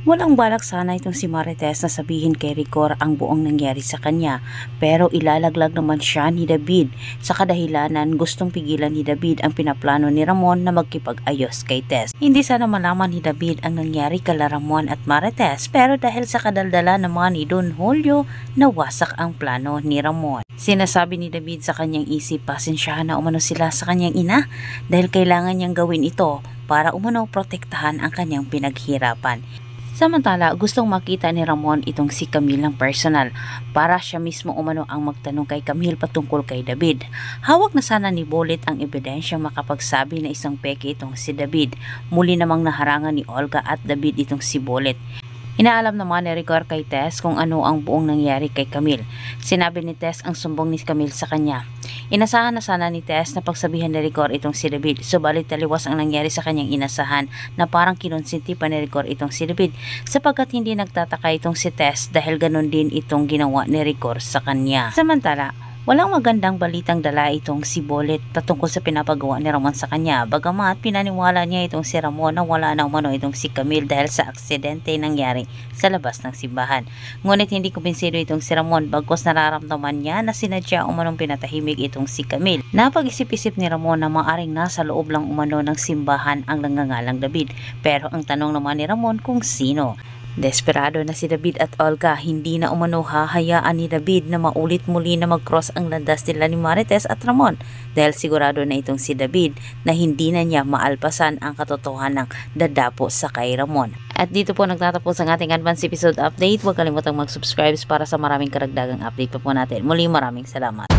Walang balak sana itong si Marites na sabihin kay Rigor ang buong nangyari sa kanya, pero ilalaglag naman siya ni David sa kadahilanan gustong pigilan ni David ang pinaplano ni Ramon na magkipag-ayos kay Tess. Hindi sana malaman ni David ang nangyari kala Ramon at Marites, pero dahil sa kadaldala naman ni Don Julio, nawasak ang plano ni Ramon. Sinasabi ni David sa kanyang isip, pasensyahan na umano sila sa kanyang ina dahil kailangan niyang gawin ito para umano protektahan ang kanyang pinaghirapan. Samantala, gustong makita ni Ramon itong si Camille ng personal para siya mismo umano ang magtanong kay Camille patungkol kay David. Hawak na sana ni Bullet ang ebidensyang makapagsabi na isang peke itong si David. Muli namang naharangan ni Olga at David itong si Bullet. Inaalam naman ni Rigor kay Tess kung ano ang buong nangyari kay Camille. Sinabi ni Tess ang sumbong ni Camille sa kanya. Inasahan na sana ni Tess na pagsabihan ni Rigor itong si David, subalit taliwas ang nangyari sa kanyang inasahan na parang kinonsinti pa ni Rigor itong si David sapagkat hindi nagtataka itong si Tess dahil ganun din itong ginawa ni Rigor sa kanya. Samantala, walang magandang balitang dala itong si Bullet patungkol sa pinapagawa ni Ramon sa kanya, bagamat pinaniwala niya itong si Ramon na wala na umano itong si Camille dahil sa aksidente nangyari sa labas ng simbahan. Ngunit hindi kumbinsido itong si Ramon bagkus nararamdaman niya na sinadya umanong pinatahimik itong si Camille. Napag-isip-isip ni Ramon na maaring nasa loob lang umano ng simbahan ang nangangalang David, pero ang tanong naman ni Ramon kung sino. Desperado na si David at Olga, hindi na umano hahayaan ni David na maulit muli na mag-cross ang landas nila ni Marites at Ramon dahil sigurado na itong si David na hindi na niya maalpasan ang katotohanan ng dadapo sa kay Ramon. At dito po nagtatapos ang ating advance episode update. Huwag kalimutang mag-subscribe para sa maraming karagdagang update pa po natin. Muli maraming salamat.